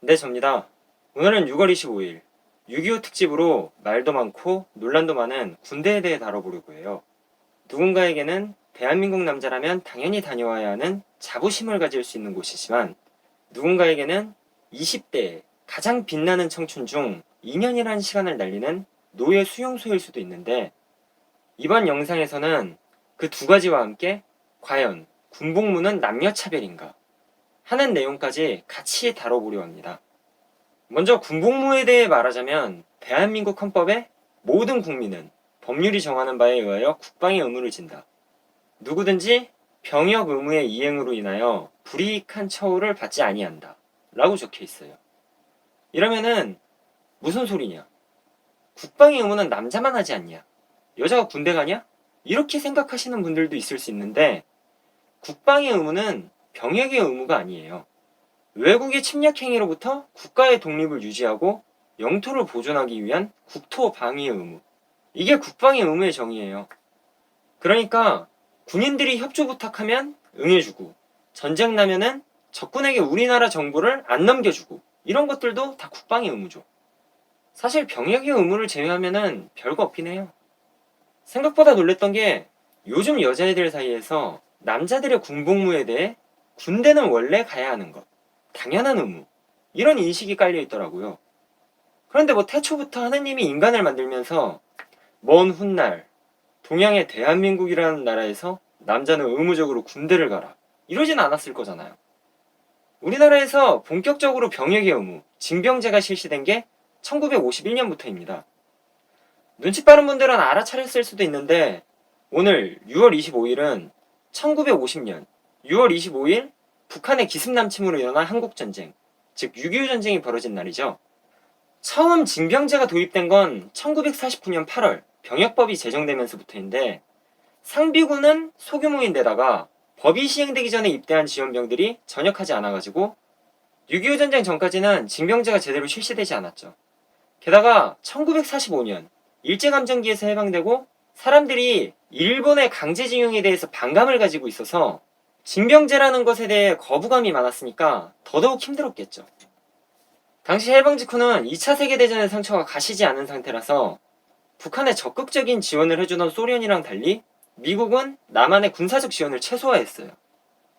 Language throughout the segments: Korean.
네, 접니다. 오늘은 6월 25일 6.25 특집으로 말도 많고 논란도 많은 군대에 대해 다뤄보려고 해요. 누군가에게는 대한민국 남자라면 당연히 다녀와야 하는 자부심을 가질 수 있는 곳이지만 누군가에게는 20대에 가장 빛나는 청춘 중 2년이라는 시간을 날리는 노예 수용소일 수도 있는데 이번 영상에서는 그 두 가지와 함께 과연 군복무는 남녀차별인가 하는 내용까지 같이 다뤄보려 합니다. 먼저 군복무에 대해 말하자면 대한민국 헌법에 모든 국민은 법률이 정하는 바에 의하여 국방의 의무를 진다. 누구든지 병역 의무의 이행으로 인하여 불이익한 처우를 받지 아니한다. 라고 적혀 있어요. 이러면은 무슨 소리냐? 국방의 의무는 남자만 하지 않냐? 여자가 군대 가냐? 이렇게 생각하시는 분들도 있을 수 있는데 국방의 의무는 병역의 의무가 아니에요. 외국의 침략 행위로부터 국가의 독립을 유지하고 영토를 보존하기 위한 국토 방위의 의무. 이게 국방의 의무의 정의예요. 그러니까 군인들이 협조 부탁하면 응해주고 전쟁 나면은 적군에게 우리나라 정보를 안 넘겨주고 이런 것들도 다 국방의 의무죠. 사실 병역의 의무를 제외하면은 별거 없긴 해요. 생각보다 놀랬던 게 요즘 여자애들 사이에서 남자들의 군복무에 대해 군대는 원래 가야 하는 것, 당연한 의무, 이런 인식이 깔려 있더라고요. 그런데 태초부터 하느님이 인간을 만들면서 먼 훗날 동양의 대한민국이라는 나라에서 남자는 의무적으로 군대를 가라 이러진 않았을 거잖아요. 우리나라에서 본격적으로 병역의 의무, 징병제가 실시된 게 1951년부터입니다. 눈치 빠른 분들은 알아차렸을 수도 있는데 오늘 6월 25일은 1950년 6월 25일 북한의 기습 남침으로 일어난 한국전쟁, 즉 6.25 전쟁이 벌어진 날이죠. 처음 징병제가 도입된 건 1949년 8월 병역법이 제정되면서부터인데 상비군은 소규모인데다가 법이 시행되기 전에 입대한 지원병들이 전역하지 않아가지고 6.25 전쟁 전까지는 징병제가 제대로 실시되지 않았죠. 게다가 1945년 일제감정기에서 해방되고 사람들이 일본의 강제징용에 대해서 반감을 가지고 있어서 징병제라는 것에 대해 거부감이 많았으니까 더더욱 힘들었겠죠. 당시 해방 직후는 2차 세계대전의 상처가 가시지 않은 상태라서 북한에 적극적인 지원을 해주던 소련이랑 달리 미국은 남한의 군사적 지원을 최소화했어요.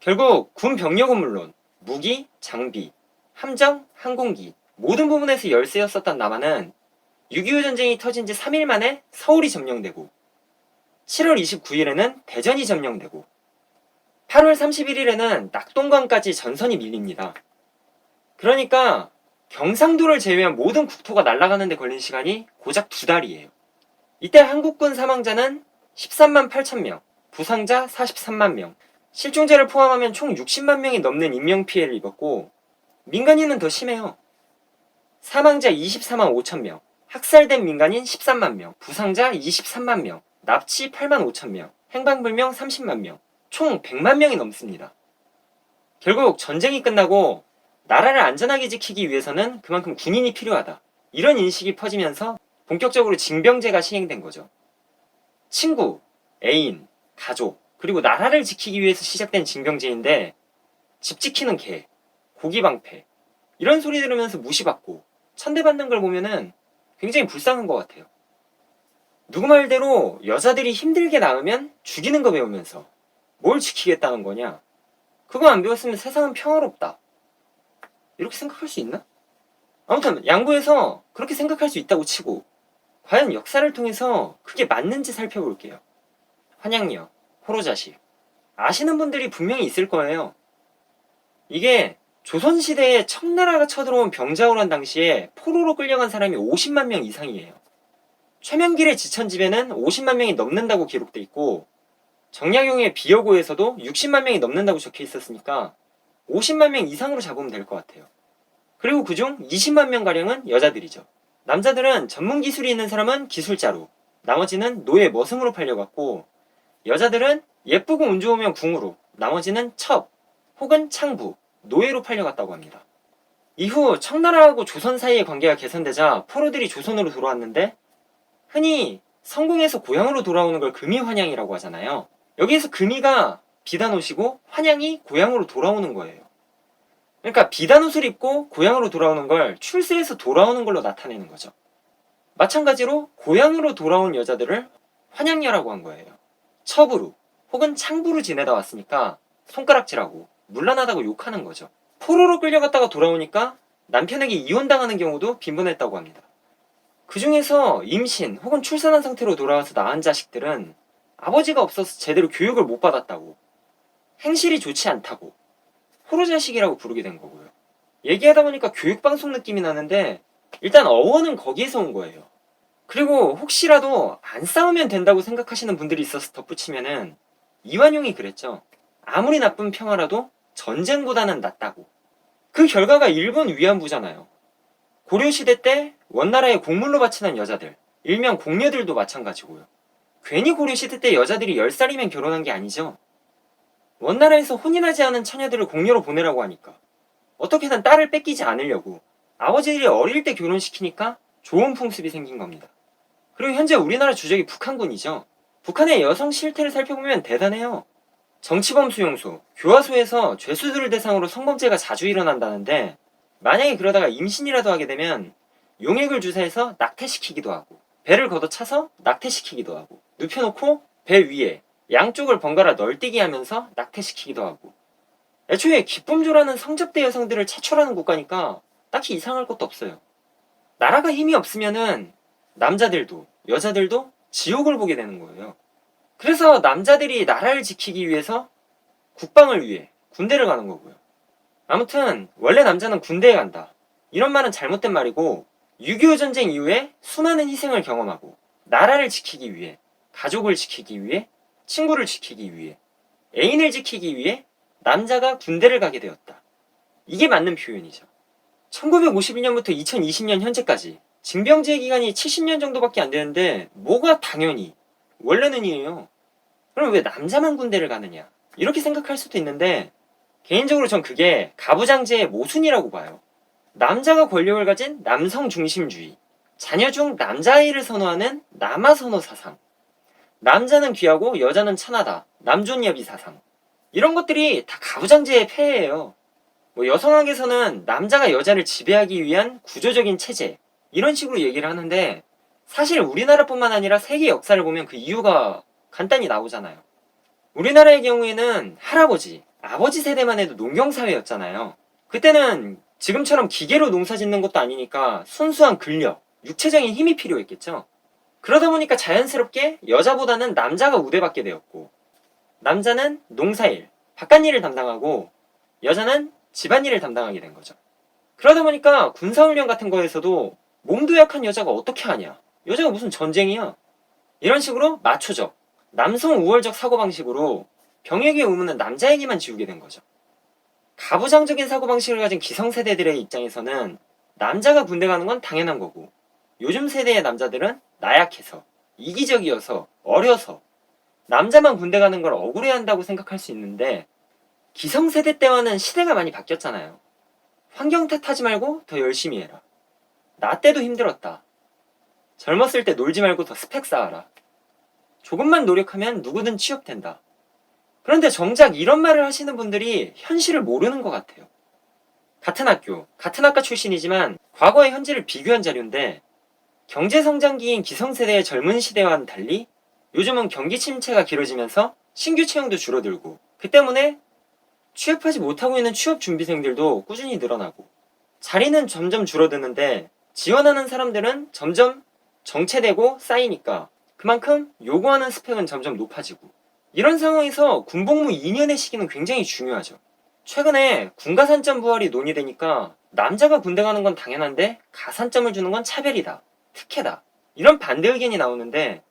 결국 군 병력은 물론 무기, 장비, 함정, 항공기 모든 부분에서 열세였었던 남한은 6.25 전쟁이 터진 지 3일 만에 서울이 점령되고 7월 29일에는 대전이 점령되고 8월 31일에는 낙동강까지 전선이 밀립니다. 그러니까 경상도를 제외한 모든 국토가 날아가는 데 걸린 시간이 고작 2달이에요. 이때 한국군 사망자는 13만 8천 명, 부상자 43만 명, 실종자를 포함하면 총 60만 명이 넘는 인명피해를 입었고 민간인은 더 심해요. 사망자 24만 5천 명, 학살된 민간인 13만 명, 부상자 23만 명, 납치 8만 5천 명, 행방불명 30만 명, 총 100만 명이 넘습니다. 결국 전쟁이 끝나고 나라를 안전하게 지키기 위해서는 그만큼 군인이 필요하다. 이런 인식이 퍼지면서 본격적으로 징병제가 시행된 거죠. 친구, 애인, 가족, 그리고 나라를 지키기 위해서 시작된 징병제인데 집 지키는 개, 고기방패 이런 소리 들으면서 무시받고 천대받는 걸 보면은 굉장히 불쌍한 것 같아요. 누구 말대로 여자들이 힘들게 낳으면 죽이는 거 배우면서 뭘 지키겠다는 거냐? 그거 안 배웠으면 세상은 평화롭다. 이렇게 생각할 수 있나? 아무튼 양보해서 그렇게 생각할 수 있다고 치고 과연 역사를 통해서 그게 맞는지 살펴볼게요. 환양녀, 호로자식 아시는 분들이 분명히 있을 거예요. 이게 조선시대에 청나라가 쳐들어온 병자호란 당시에 포로로 끌려간 사람이 50만 명 이상이에요. 최명길의 지천집에는 50만 명이 넘는다고 기록돼 있고 정약용의 비여고에서도 60만 명이 넘는다고 적혀 있었으니까 50만 명 이상으로 잡으면 될 것 같아요. 그리고 그중 20만 명가량은 여자들이죠. 남자들은 전문 기술이 있는 사람은 기술자로, 나머지는 노예 머슴으로 팔려갔고 여자들은 예쁘고 운 좋으면 궁으로, 나머지는 첩 혹은 창부, 노예로 팔려갔다고 합니다. 이후 청나라하고 조선 사이의 관계가 개선되자 포로들이 조선으로 돌아왔는데 흔히 성공해서 고향으로 돌아오는 걸 금이환양이라고 하잖아요. 여기에서 금이가 비단옷이고 환양이 고향으로 돌아오는 거예요. 그러니까 비단 옷을 입고 고향으로 돌아오는 걸 출세해서 돌아오는 걸로 나타내는 거죠. 마찬가지로 고향으로 돌아온 여자들을 환양녀라고 한 거예요. 첩으로 혹은 창부로 지내다 왔으니까 손가락질하고 문란하다고 욕하는 거죠. 포로로 끌려갔다가 돌아오니까 남편에게 이혼당하는 경우도 빈번했다고 합니다. 그 중에서 임신 혹은 출산한 상태로 돌아와서 낳은 자식들은 아버지가 없어서 제대로 교육을 못 받았다고, 행실이 좋지 않다고 호로자식이라고 부르게 된 거고요. 얘기하다 보니까 교육방송 느낌이 나는데 일단 어원은 거기에서 온 거예요. 그리고 혹시라도 안 싸우면 된다고 생각하시는 분들이 있어서 덧붙이면은 이완용이 그랬죠. 아무리 나쁜 평화라도 전쟁보다는 낫다고. 그 결과가 일본 위안부잖아요. 고려시대 때 원나라에 공물로 바치는 여자들, 일명 공녀들도 마찬가지고요. 괜히 고려시대 때 여자들이 10살이면 결혼한 게 아니죠. 원나라에서 혼인하지 않은 처녀들을 공녀로 보내라고 하니까 어떻게든 딸을 뺏기지 않으려고 아버지들이 어릴 때 결혼시키니까 좋은 풍습이 생긴 겁니다. 그리고 현재 우리나라 주적이 북한군이죠. 북한의 여성 실태를 살펴보면 대단해요. 정치범 수용소, 교화소에서 죄수들을 대상으로 성범죄가 자주 일어난다는데 만약에 그러다가 임신이라도 하게 되면 용액을 주사해서 낙태시키기도 하고 배를 걷어차서 낙태시키기도 하고 눕혀놓고 배 위에 양쪽을 번갈아 널뛰게 하면서 낙태시키기도 하고 애초에 기쁨조라는 성접대 여성들을 차출하는 국가니까 딱히 이상할 것도 없어요. 나라가 힘이 없으면은 남자들도 여자들도 지옥을 보게 되는 거예요. 그래서 남자들이 나라를 지키기 위해서 국방을 위해 군대를 가는 거고요. 아무튼 원래 남자는 군대에 간다. 이런 말은 잘못된 말이고 6.25 전쟁 이후에 수많은 희생을 경험하고 나라를 지키기 위해, 가족을 지키기 위해, 친구를 지키기 위해, 애인을 지키기 위해 남자가 군대를 가게 되었다. 이게 맞는 표현이죠. 1951년부터 2020년 현재까지 징병제 기간이 70년 정도밖에 안 되는데 뭐가 당연히 원래는 이에요. 그럼 왜 남자만 군대를 가느냐 이렇게 생각할 수도 있는데 개인적으로 전 그게 가부장제의 모순이라고 봐요. 남자가 권력을 가진 남성 중심주의, 자녀 중 남자아이를 선호하는 남아선호 사상, 남자는 귀하고 여자는 천하다, 남존여비 사상, 이런 것들이 다 가부장제의 폐해예요. 뭐 여성학에서는 남자가 여자를 지배하기 위한 구조적인 체제, 이런 식으로 얘기를 하는데 사실 우리나라뿐만 아니라 세계 역사를 보면 그 이유가 간단히 나오잖아요. 우리나라의 경우에는 할아버지, 아버지 세대만 해도 농경사회였잖아요. 그때는 지금처럼 기계로 농사 짓는 것도 아니니까 순수한 근력, 육체적인 힘이 필요했겠죠. 그러다 보니까 자연스럽게 여자보다는 남자가 우대받게 되었고 남자는 농사일, 바깥일을 담당하고 여자는 집안일을 담당하게 된 거죠. 그러다 보니까 군사훈련 같은 거에서도 몸도 약한 여자가 어떻게 하냐, 여자가 무슨 전쟁이야, 이런 식으로 마초적, 남성 우월적 사고방식으로 병역의 의무는 남자에게만 지우게 된 거죠. 가부장적인 사고방식을 가진 기성세대들의 입장에서는 남자가 군대 가는 건 당연한 거고 요즘 세대의 남자들은 나약해서, 이기적이어서, 어려서 남자만 군대 가는 걸 억울해한다고 생각할 수 있는데 기성세대 때와는 시대가 많이 바뀌었잖아요. 환경 탓하지 말고 더 열심히 해라. 나 때도 힘들었다. 젊었을 때 놀지 말고 더 스펙 쌓아라. 조금만 노력하면 누구든 취업된다. 그런데 정작 이런 말을 하시는 분들이 현실을 모르는 것 같아요. 같은 학교, 같은 학과 출신이지만 과거의 현재를 비교한 자료인데 경제성장기인 기성세대의 젊은 시대와는 달리 요즘은 경기 침체가 길어지면서 신규 채용도 줄어들고 그 때문에 취업하지 못하고 있는 취업준비생들도 꾸준히 늘어나고 자리는 점점 줄어드는데 지원하는 사람들은 점점 정체되고 쌓이니까 그만큼 요구하는 스펙은 점점 높아지고 이런 상황에서 군복무 2년의 시기는 굉장히 중요하죠. 최근에 군가산점 부활이 논의되니까 남자가 군대 가는 건 당연한데 가산점을 주는 건 차별이다, 특혜다, 이런 반대 의견이 나오는데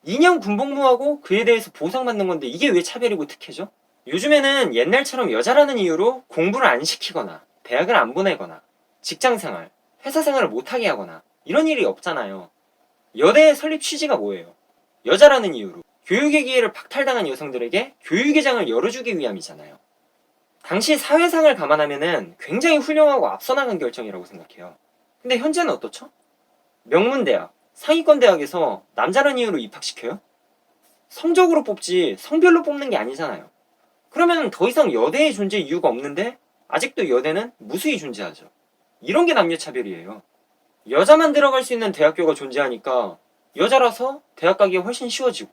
2년 군복무하고 그에 대해서 보상받는 건데 이게 왜 차별이고 특혜죠? 요즘에는 옛날처럼 여자라는 이유로 공부를 안 시키거나 대학을 안 보내거나 직장생활, 회사생활을 못하게 하거나 이런 일이 없잖아요. 여대의 설립 취지가 뭐예요? 여자라는 이유로 교육의 기회를 박탈당한 여성들에게 교육의 장을 열어주기 위함이잖아요. 당시 사회상을 감안하면은 굉장히 훌륭하고 앞서 나간 결정이라고 생각해요. 근데 현재는 어떻죠? 명문대학, 상위권 대학에서 남자라는 이유로 입학시켜요? 성적으로 뽑지 성별로 뽑는 게 아니잖아요. 그러면 더 이상 여대의 존재 이유가 없는데 아직도 여대는 무수히 존재하죠. 이런 게 남녀차별이에요. 여자만 들어갈 수 있는 대학교가 존재하니까 여자라서 대학 가기가 훨씬 쉬워지고,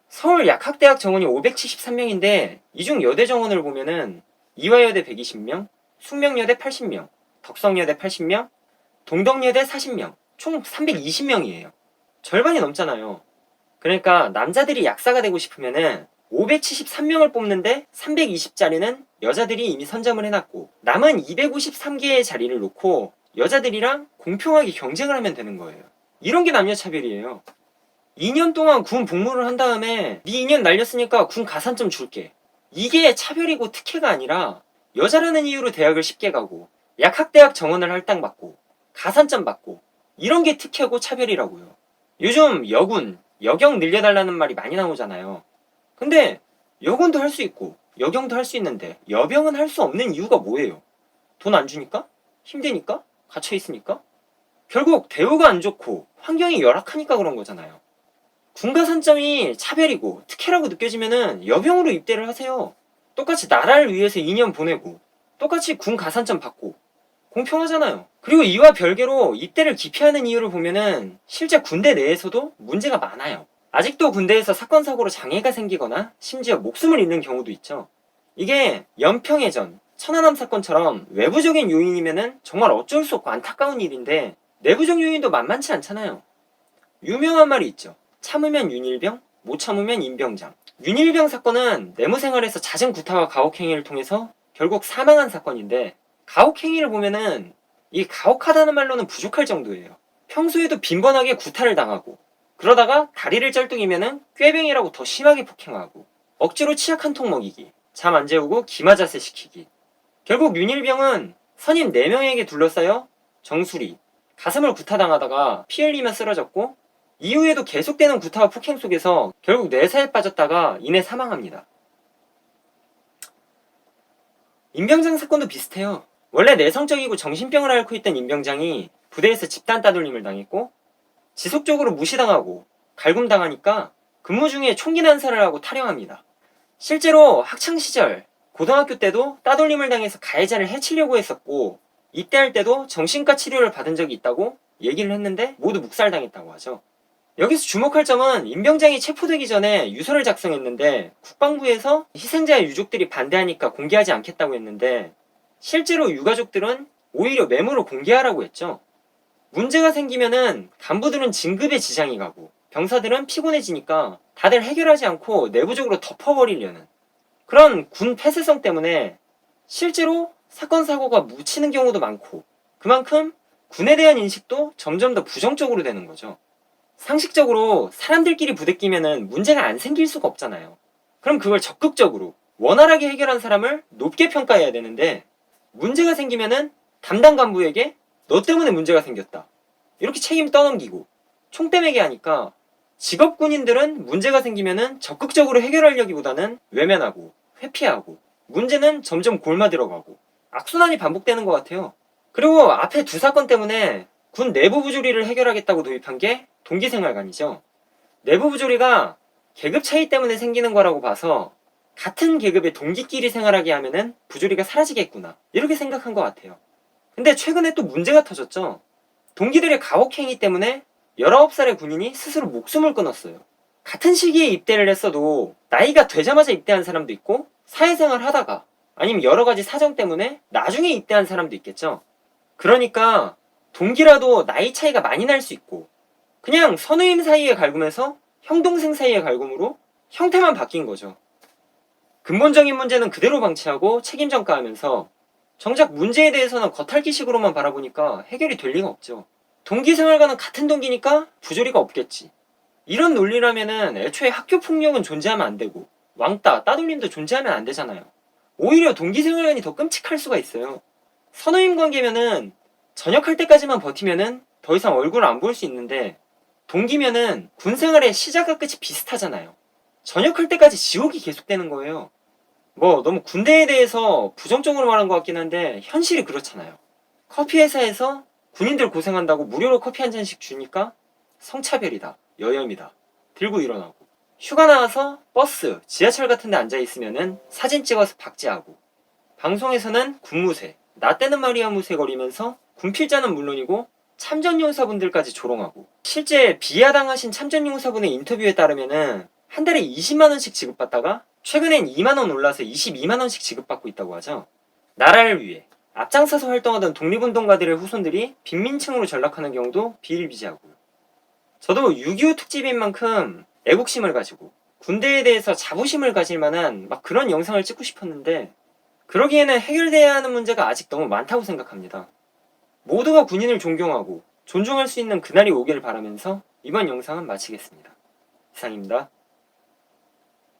서울 약학대학 정원이 573명인데 이 중 여대 정원을 보면은 이화여대 120명, 숙명여대 80명, 덕성여대 80명, 동덕여대 40명, 총 320명이에요. 절반이 넘잖아요. 그러니까 남자들이 약사가 되고 싶으면은 573명을 뽑는데 320자리는 여자들이 이미 선점을 해놨고, 남은 253개의 자리를 놓고 여자들이랑 공평하게 경쟁을 하면 되는 거예요. 이런 게 남녀차별이에요. 2년 동안 군 복무를 한 다음에 네 2년 날렸으니까 군 가산점 줄게. 이게 차별이고 특혜가 아니라 여자라는 이유로 대학을 쉽게 가고 약학대학 정원을 할당받고 가산점 받고, 이런 게 특혜고 차별이라고요. 요즘 여군, 여경 늘려달라는 말이 많이 나오잖아요. 근데 여군도 할 수 있고 여경도 할 수 있는데 여병은 할 수 없는 이유가 뭐예요? 돈 안 주니까? 힘드니까? 갇혀있으니까? 결국 대우가 안 좋고 환경이 열악하니까 그런 거잖아요. 군가산점이 차별이고 특혜라고 느껴지면은 여병으로 입대를 하세요. 똑같이 나라를 위해서 2년 보내고 똑같이 군 가산점 받고 공평하잖아요. 그리고 이와 별개로 입대를 기피하는 이유를 보면은 실제 군대 내에서도 문제가 많아요. 아직도 군대에서 사건 사고로 장애가 생기거나 심지어 목숨을 잃는 경우도 있죠. 이게 연평해전, 천안함 사건처럼 외부적인 요인이면은 정말 어쩔 수 없고 안타까운 일인데, 내부적 요인도 만만치 않잖아요. 유명한 말이 있죠. 참으면 윤일병, 못 참으면 임병장. 윤일병 사건은 내무생활에서 잦은 구타와 가혹행위를 통해서 결국 사망한 사건인데, 가혹행위를 보면은 이 가혹하다는 말로는 부족할 정도예요. 평소에도 빈번하게 구타를 당하고, 그러다가 다리를 쩔뚝이면은 꾀병이라고 더 심하게 폭행하고, 억지로 치약 한 통 먹이기, 잠 안 재우고 기마자세 시키기. 결국 윤일병은 선임 4명에게 둘러싸여 정수리, 가슴을 구타당하다가 피 흘리며 쓰러졌고, 이후에도 계속되는 구타와 폭행 속에서 결국 뇌사에 빠졌다가 이내 사망합니다. 임병장 사건도 비슷해요. 원래 내성적이고 정신병을 앓고 있던 임병장이 부대에서 집단 따돌림을 당했고 지속적으로 무시당하고 갈굼당하니까 근무 중에 총기 난사를 하고 탈영합니다. 실제로 학창시절 고등학교 때도 따돌림을 당해서 가해자를 해치려고 했었고, 입대할 때도 정신과 치료를 받은 적이 있다고 얘기를 했는데 모두 묵살당했다고 하죠. 여기서 주목할 점은 임병장이 체포되기 전에 유서를 작성했는데 국방부에서 희생자의 유족들이 반대하니까 공개하지 않겠다고 했는데, 실제로 유가족들은 오히려 메모로 공개하라고 했죠. 문제가 생기면은 간부들은 진급에 지장이 가고 병사들은 피곤해지니까 다들 해결하지 않고 내부적으로 덮어버리려는 그런 군 폐쇄성 때문에 실제로 사건 사고가 묻히는 경우도 많고, 그만큼 군에 대한 인식도 점점 더 부정적으로 되는 거죠. 상식적으로 사람들끼리 부대끼면은 문제가 안 생길 수가 없잖아요. 그럼 그걸 적극적으로 원활하게 해결한 사람을 높게 평가해야 되는데, 문제가 생기면은 담당 간부에게 너 때문에 문제가 생겼다, 이렇게 책임 떠넘기고 총대 매게 하니까 직업 군인들은 문제가 생기면은 적극적으로 해결하려기보다는 외면하고 회피하고 문제는 점점 골마들어가고 악순환이 반복되는 것 같아요. 그리고 앞에 두 사건 때문에 군 내부 부조리를 해결하겠다고 도입한 게 동기생활관이죠. 내부 부조리가 계급 차이 때문에 생기는 거라고 봐서 같은 계급의 동기끼리 생활하게 하면은 부조리가 사라지겠구나, 이렇게 생각한 것 같아요. 근데 최근에 또 문제가 터졌죠. 동기들의 가혹행위 때문에 19살의 군인이 스스로 목숨을 끊었어요. 같은 시기에 입대를 했어도 나이가 되자마자 입대한 사람도 있고, 사회생활 하다가 아니면 여러 가지 사정 때문에 나중에 입대한 사람도 있겠죠. 그러니까 동기라도 나이 차이가 많이 날 수 있고, 그냥 선우임 사이에 갈굼에서 형 동생 사이에 갈굼으로 형태만 바뀐 거죠. 근본적인 문제는 그대로 방치하고 책임 전가하면서 정작 문제에 대해서는 겉핥기식으로만 바라보니까 해결이 될 리가 없죠. 동기생활과는 같은 동기니까 부조리가 없겠지, 이런 논리라면은 애초에 학교 폭력은 존재하면 안 되고 왕따, 따돌림도 존재하면 안 되잖아요. 오히려 동기생활관이 더 끔찍할 수가 있어요. 선우임 관계면은 전역할 때까지만 버티면은 더 이상 얼굴을 안 볼 수 있는데, 동기면은 군생활의 시작과 끝이 비슷하잖아요. 전역할 때까지 지옥이 계속되는 거예요. 뭐 너무 군대에 대해서 부정적으로 말한 것 같긴 한데 현실이 그렇잖아요. 커피 회사에서 군인들 고생한다고 무료로 커피 한 잔씩 주니까 성차별이다, 여염이다, 들고 일어나고, 휴가 나와서 버스, 지하철 같은 데 앉아있으면은 사진 찍어서 박제하고, 방송에서는 군무새, 나 때는 말이야 무새거리면서 군필자는 물론이고 참전용사분들까지 조롱하고, 실제 비하당하신 참전용사분의 인터뷰에 따르면은 한 달에 20만원씩 지급받다가 최근엔 2만원 올라서 22만원씩 지급받고 있다고 하죠. 나라를 위해 앞장서서 활동하던 독립운동가들의 후손들이 빈민층으로 전락하는 경우도 비일비재하고요. 저도 6.25 특집인 만큼 애국심을 가지고 군대에 대해서 자부심을 가질 만한 그런 영상을 찍고 싶었는데, 그러기에는 해결돼야 하는 문제가 아직 너무 많다고 생각합니다. 모두가 군인을 존경하고 존중할 수 있는 그날이 오길 바라면서 이번 영상은 마치겠습니다. 이상입니다.